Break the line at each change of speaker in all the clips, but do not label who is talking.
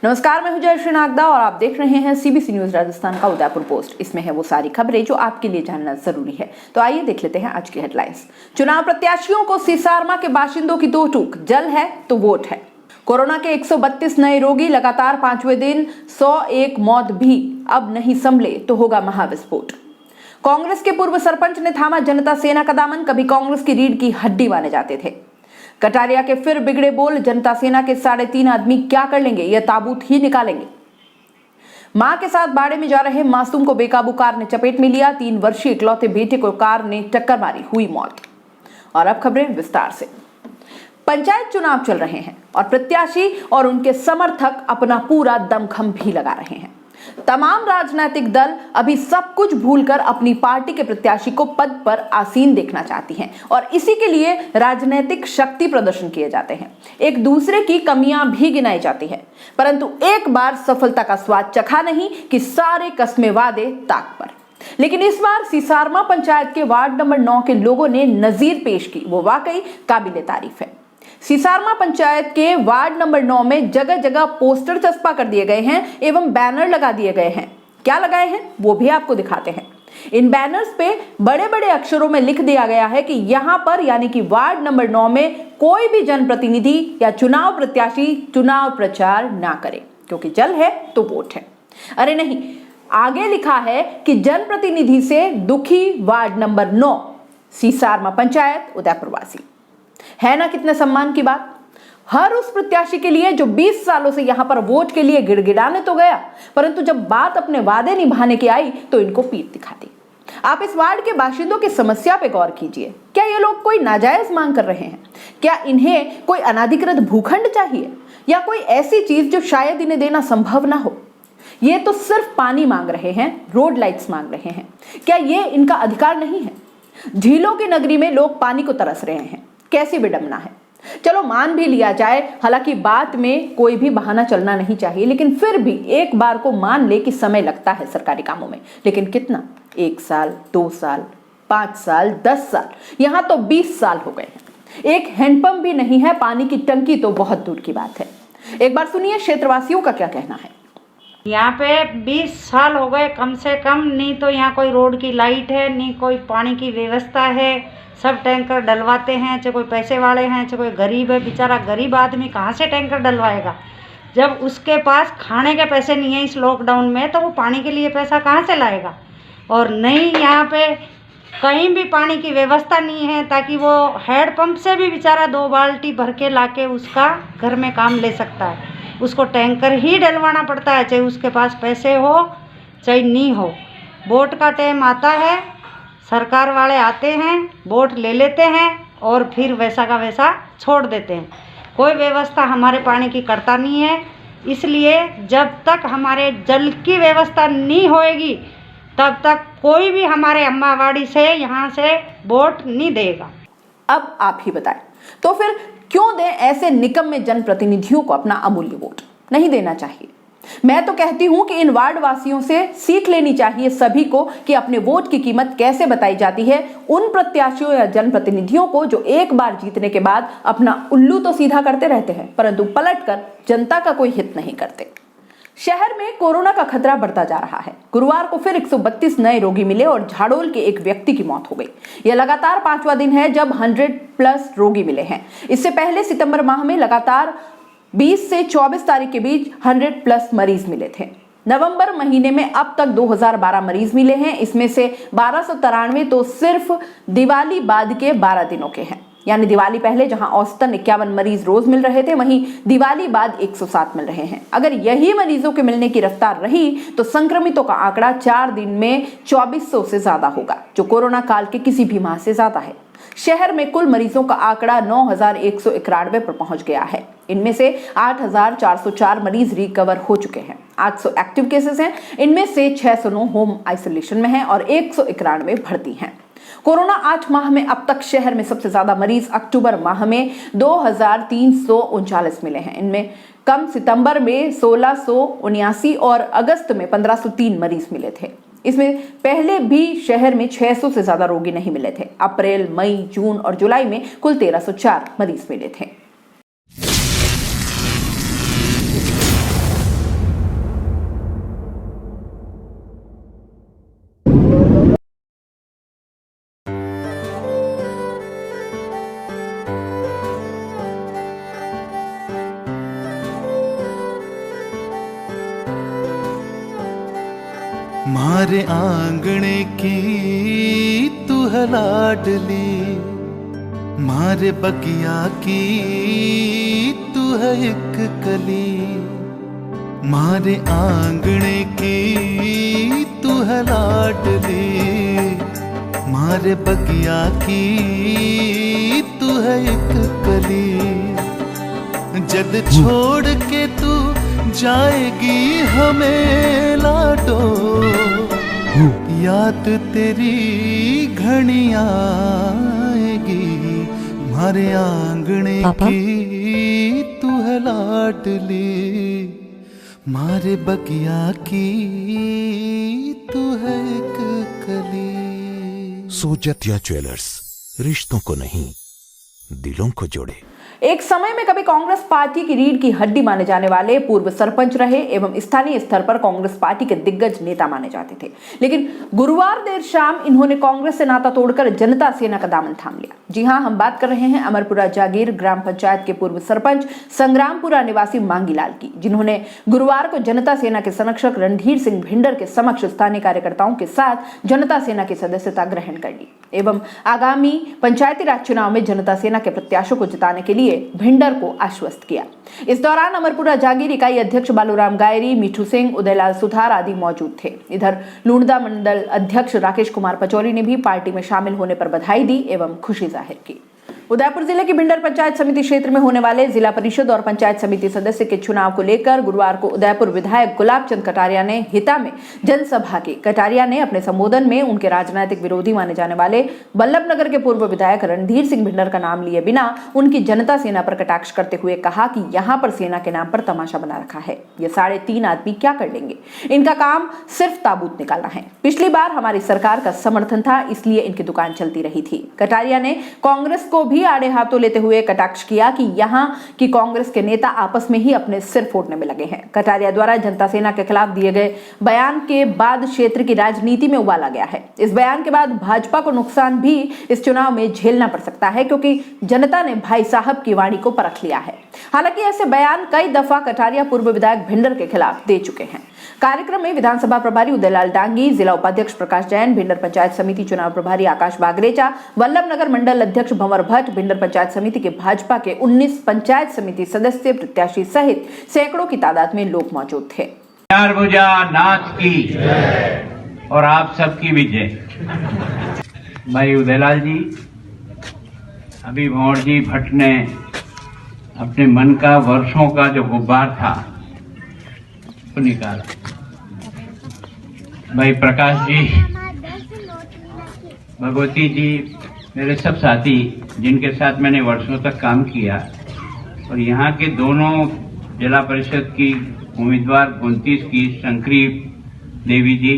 नमस्कार, मैं हूं जयश्री नागदा और आप देख रहे हैं सीबीसी न्यूज राजस्थान का उदयपुर पोस्ट। इसमें है वो सारी खबरें जो आपके लिए जानना जरूरी है। तो आइए देख लेते हैं आज की हेडलाइंस। चुनाव प्रत्याशियों को सीसारमा के बाशिंदों की दो टूक, जल है तो वोट है। कोरोना के 132 नए रोगी, लगातार 5वें दिन 101 मौत भी अब नहीं संभले तो होगा महाविस्फोट। कांग्रेस के पूर्व सरपंच ने थामा जनता सेना का दामन, कभी कांग्रेस की रीढ़ की हड्डी माने जाते थे। कटारिया के फिर बिगड़े बोल, जनता सेना के 3.5 आदमी क्या कर लेंगे, यह ताबूत ही निकालेंगे। मां के साथ बाड़े में जा रहे मासूम को बेकाबू कार ने चपेट में लिया, 3 वर्षीय इकलौते बेटे को कार ने टक्कर मारी, हुई मौत। और अब खबरें विस्तार से। पंचायत चुनाव चल रहे हैं और प्रत्याशी और उनके समर्थक अपना पूरा दमखम भी लगा रहे हैं। तमाम राजनीतिक दल अभी सब कुछ भूलकर अपनी पार्टी के प्रत्याशी को पद पर आसीन देखना चाहती हैं और इसी के लिए राजनीतिक शक्ति प्रदर्शन किए जाते हैं, एक दूसरे की कमियां भी गिनाई जाती है। परंतु एक बार सफलता का स्वाद चखा नहीं कि सारे कस्मे वादे ताक पर। लेकिन इस बार सीसारमा पंचायत के वार्ड नंबर 9 के लोगों ने नजीर पेश की, वो वाकई काबिले तारीफ है। सीसारमा पंचायत के वार्ड नंबर 9 में जगह जगह पोस्टर चस्पा कर दिए गए हैं एवं बैनर लगा दिए गए हैं। क्या लगाए हैं वो भी आपको दिखाते हैं। इन बैनर्स पे बड़े बड़े अक्षरों में लिख दिया गया है कि यहां पर यानी कि वार्ड नंबर 9 में कोई भी जनप्रतिनिधि या चुनाव प्रत्याशी चुनाव प्रचार ना करे, क्योंकि जल है तो वोट है। अरे नहीं, आगे लिखा है कि जनप्रतिनिधि से दुखी वार्ड नंबर 9 सीसारमा पंचायत उदयपुर वासी। है ना कितने सम्मान की बात। हर उस प्रत्याशी के लिए जो 20 सालों से यहां पर वोट के लिए गिड़गिड़ाने तो गया, परंतु जब बात अपने वादे निभाने की आई तो इनको पीठ दिखा दी। आप इस वार्ड के बाशिंदों की समस्या पे गौर कीजिए। क्या ये लोग कोई नाजायज मांग कर रहे हैं? क्या इन्हें कोई अनाधिकृत भूखंड चाहिए या कोई ऐसी चीज जो शायद इन्हें देना संभव ना हो? ये तो सिर्फ पानी मांग रहे हैं, रोड लाइट्स मांग रहे हैं। क्या ये इनका अधिकार नहीं है? झीलों की नगरी में लोग पानी को तरस रहे हैं, कैसी विडंबना है। चलो मान भी लिया जाए, हालांकि बात में कोई भी बहाना चलना नहीं चाहिए, लेकिन फिर भी एक बार को मान ले कि समय लगता है सरकारी कामों में, लेकिन कितना? 1 साल, 2 साल, 5 साल, 10 साल, यहां तो 20 साल हो गए हैं। एक हैंडपंप भी नहीं है, पानी की टंकी तो बहुत दूर की बात है। एक बार सुनिए क्षेत्रवासियों का क्या कहना है।
यहाँ पे 20 साल हो गए कम से कम, नहीं तो यहाँ कोई रोड की लाइट है, नहीं कोई पानी की व्यवस्था है। सब टैंकर डलवाते हैं, चाहे कोई पैसे वाले हैं चाहे कोई गरीब है। बेचारा गरीब आदमी कहाँ से टैंकर डलवाएगा जब उसके पास खाने के पैसे नहीं है इस लॉकडाउन में, तो वो पानी के लिए पैसा कहाँ से लाएगा। और नहीं, यहाँ पे कहीं भी पानी की व्यवस्था नहीं है ताकि वो हैंडपम्प से भी बेचारा 2 बाल्टी भर के लाके उसका घर में काम ले सकता है। उसको टैंकर ही डलवाना पड़ता है, चाहे उसके पास पैसे हो चाहे नहीं हो। वोट का टाइम आता है, सरकार वाले आते हैं, वोट ले लेते हैं और फिर वैसा का वैसा छोड़ देते हैं। कोई व्यवस्था हमारे पानी की करता नहीं है। इसलिए जब तक हमारे जल की व्यवस्था नहीं होएगी तब तक कोई भी हमारे अम्बावाड़ी से यहाँ से वोट नहीं देगा।
अब आप ही बताएं, तो फिर क्यों दें ऐसे निकम्मे जनप्रतिनिधियों को अपना अमूल्य वोट? नहीं देना चाहिए। मैं तो कहती हूं कि इन वार्ड वासियों से सीख लेनी चाहिए सभी को कि अपने वोट की कीमत कैसे बताई जाती है। उन प्रत्याशियों या जनप्रतिनिधियों को जो एक बार जीतने के बाद अपना उल्लू तो सीधा करते रहते हैं, परंतु पलटकर जनता का कोई हित नहीं करते। शहर में कोरोना का खतरा बढ़ता जा रहा है। गुरुवार को फिर 132 नए रोगी मिले और झाड़ोल के एक व्यक्ति की मौत हो गई। यह लगातार 5वां दिन है जब 100+ रोगी मिले हैं। इससे पहले सितंबर माह में लगातार 20 से 24 तारीख के बीच 100+ मरीज मिले थे। नवंबर महीने में अब तक 2012 मरीज मिले हैं। इसमें से 1293 तो सिर्फ दिवाली बाद के 12 दिनों के हैं। यानी दिवाली पहले जहां औसतन 51 मरीज रोज मिल रहे थे, वहीं दिवाली बाद 107 मिल रहे हैं। अगर यही मरीजों के मिलने की रफ्तार रही तो संक्रमितों का आंकड़ा 4 दिन में 2400 से ज्यादा होगा, जो कोरोना काल के किसी भी माह से ज्यादा है। शहर में कुल मरीजों का आंकड़ा 9191 पर पहुंच गया है। इनमें से 8404 मरीज रिकवर हो चुके हैं। 800 एक्टिव केसेस हैं। इनमें से 609 होम आइसोलेशन में हैं और 191 भर्ती हैं। कोरोना 8 माह में अब तक शहर में सबसे ज्यादा मरीज अक्टूबर माह में 2339 मिले हैं। इनमें कम सितंबर में 1679 और अगस्त में 1503 मरीज मिले थे। इसमें पहले भी शहर में 600 से ज्यादा रोगी नहीं मिले थे। अप्रैल, मई, जून और जुलाई में कुल 1304 मरीज मिले थे।
मारे आंगणे की तू है लाडली, मारे बगिया की तू है एक कली, मारे आंगणे की तू है लाडली, मारे बगिया की तू है एक कली। जद छोड़ के तू जाएगी हमें लाडो, याद तेरी घनी आएगी, मारे आंगणे की तू है लाडली, मारे बगिया की तू है एक कली।
सोजतिया ज्वेलर्स, रिश्तों को नहीं दिलों को जोड़े।
एक समय में कभी कांग्रेस पार्टी की रीढ़ की हड्डी माने जाने वाले पूर्व सरपंच रहे एवं स्थानीय स्तर पर कांग्रेस पार्टी के दिग्गज नेता माने जाते थे, लेकिन गुरुवार देर शाम इन्होंने कांग्रेस से नाता तोड़कर जनता सेना का दामन थाम लिया। जी हां, हम बात कर रहे हैं अमरपुरा जागीर ग्राम पंचायत के पूर्व सरपंच संग्रामपुरा निवासी मांगीलाल की, जिन्होंने गुरुवार को जनता सेना के संरक्षक रणधीर सिंह भिंडर के समक्ष स्थानीय कार्यकर्ताओं के साथ जनता सेना की सदस्यता ग्रहण कर ली एवं आगामी पंचायती राज चुनाव में जनता सेना के प्रत्याशियों को जिताने के लिए भिंडर को आश्वस्त किया। इस दौरान अमरपुरा जागीर इकाई अध्यक्ष बालूराम गायरी, मिठू सिंह, उदयलाल सुथार आदि मौजूद थे। इधर लूणदा मंडल अध्यक्ष राकेश कुमार पचौरी ने भी पार्टी में शामिल होने पर बधाई दी एवं खुशी जाहिर की। उदयपुर जिले की भिंडर पंचायत समिति क्षेत्र में होने वाले जिला परिषद और पंचायत समिति सदस्य के चुनाव को लेकर गुरुवार को उदयपुर विधायक गुलाब चंद कटारिया ने हिता में जनसभा की। कटारिया ने अपने संबोधन में उनके राजनीतिक विरोधी माने जाने वाले बल्लभनगर के पूर्व विधायक रणधीर सिंह भिंडर का नाम लिए बिना उनकी जनता सेना पर कटाक्ष करते हुए कहा कि यहाँ पर सेना के नाम पर तमाशा बना रखा है। ये 3.5 आदमी क्या कर लेंगे, इनका काम सिर्फ ताबूत निकालना है। पिछली बार हमारी सरकार का समर्थन था, इसलिए इनकी दुकान चलती रही थी। कटारिया ने कांग्रेस को भी आड़े हाथों लेते हुए कटाक्ष किया कि यहां की कांग्रेस के नेता आपस में ही अपने सिर फोड़ने में लगे हैं। कटारिया द्वारा जनता सेना के खिलाफ दिए गए बयान के बाद क्षेत्र की राजनीति में उबाला गया है। इस बयान के बाद भाजपा को नुकसान भी इस चुनाव में झेलना पड़ सकता है, क्योंकि जनता ने भाई साहब की वाणी को परख लिया है। हालांकि ऐसे बयान कई दफा कटारिया पूर्व विधायक भिंडर के खिलाफ दे चुके हैं। कार्यक्रम में विधानसभा प्रभारी उदयलाल डांगी, जिला उपाध्यक्ष प्रकाश जैन, भिंडर पंचायत समिति चुनाव प्रभारी आकाश बागरेचा, वल्लभनगर मंडल अध्यक्ष भंवर भट्ट, भिंडर पंचायत समिति के भाजपा के 19 पंचायत समिति सदस्य, प्रत्याशी सहित सैकड़ों की तादाद में लोग मौजूद थे।
नाथ की और आप सबकी विजय। भाई उदयलाल जी, अभी भंवर जी भट्ट ने अपने मन का वर्षों का जो गुब्बार था वो निकाला। भाई प्रकाश जी, भगवती जी, मेरे सब साथी जिनके साथ मैंने वर्षों तक काम किया, और यहाँ के दोनों जिला परिषद की उम्मीदवार 29 की शंकरी देवी जी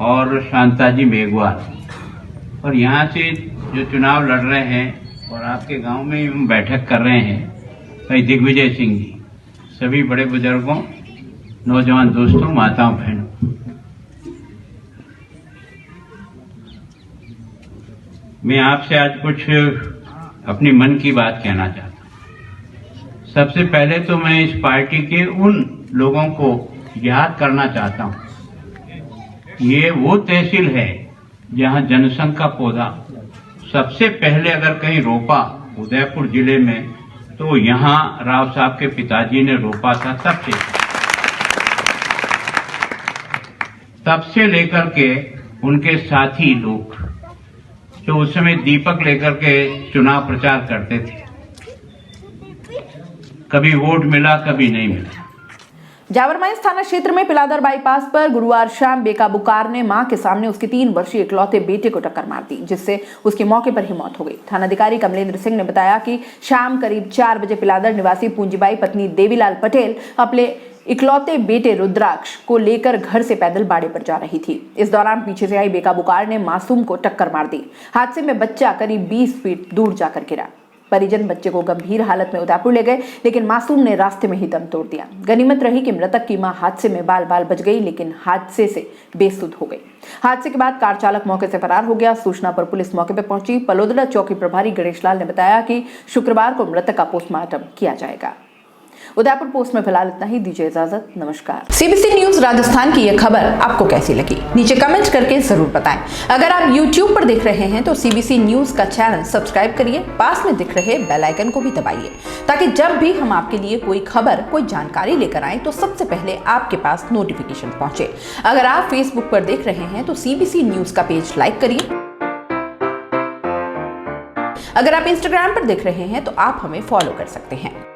और शांता जी मेघवाल, और यहाँ से जो चुनाव लड़ रहे हैं और आपके गांव में हम बैठक कर रहे हैं भाई दिग्विजय सिंह जी, सभी बड़े बुजुर्गों, नौजवान दोस्तों, माताओं, बहनों, मैं आपसे आज कुछ अपनी मन की बात कहना चाहता हूं। सबसे पहले तो मैं इस पार्टी के उन लोगों को याद करना चाहता हूं। ये वो तहसील है जहां जनसंघ का पौधा सबसे पहले अगर कहीं रोपा उदयपुर जिले में तो यहाँ राव साहब के पिताजी ने रोपा था। तब से लेकर के उनके साथी लोग जो उस समय दीपक लेकर के चुनाव प्रचार करते थे, कभी वोट मिला कभी नहीं मिला।
जावरमाइंस थाना क्षेत्र में पिलादर बाईपास पर गुरुवार शाम बेकाबू कार ने मां के सामने उसके 3 वर्षीय इकलौते बेटे को टक्कर मार दी, जिससे उसकी मौके पर ही मौत हो गई। थानाधिकारी कमलेंद्र सिंह ने बताया कि शाम करीब 4 बजे पिलादर निवासी पूंजीबाई पत्नी देवीलाल पटेल अपने इकलौते बेटे रुद्राक्ष को लेकर घर से पैदल बाड़े पर जा रही थी। इस दौरान पीछे से आई बेकाबू कार ने मासूम को टक्कर मार दी। हादसे में बच्चा करीब 20 फीट दूर जाकर गिरा। परिजन बच्चे को गंभीर हालत में उदयपुर ले गए, लेकिन मासूम ने रास्ते में ही दम तोड़ दिया। गनीमत रही कि मृतक की मां हादसे में बाल बाल बच गई, लेकिन हादसे से बेसुध हो गई। हादसे के बाद कार चालक मौके से फरार हो गया। सूचना पर पुलिस मौके पर पहुंची। पलोदरा चौकी प्रभारी गणेश लाल ने बताया कि शुक्रवार को मृतक का पोस्टमार्टम किया जाएगा। उदयपुर पोस्ट में फिलहाल इतना ही, दीजिए इजाजत, नमस्कार। सीबीसी न्यूज राजस्थान की यह खबर आपको कैसी लगी नीचे कमेंट करके जरूर बताएं। अगर आप YouTube पर देख रहे हैं तो सीबीसी न्यूज का चैनल सब्सक्राइब करिए, पास में दिख रहे बेल आइकन को भी दबाइए ताकि जब भी हम आपके लिए कोई खबर, कोई जानकारी लेकर आए तो सबसे पहले आपके पास नोटिफिकेशन पहुंचे। अगर आप Facebook पर देख रहे हैं तो सीबीसी न्यूज का पेज लाइक करिए। अगर आप Instagram पर देख रहे हैं तो आप हमें फॉलो कर सकते हैं।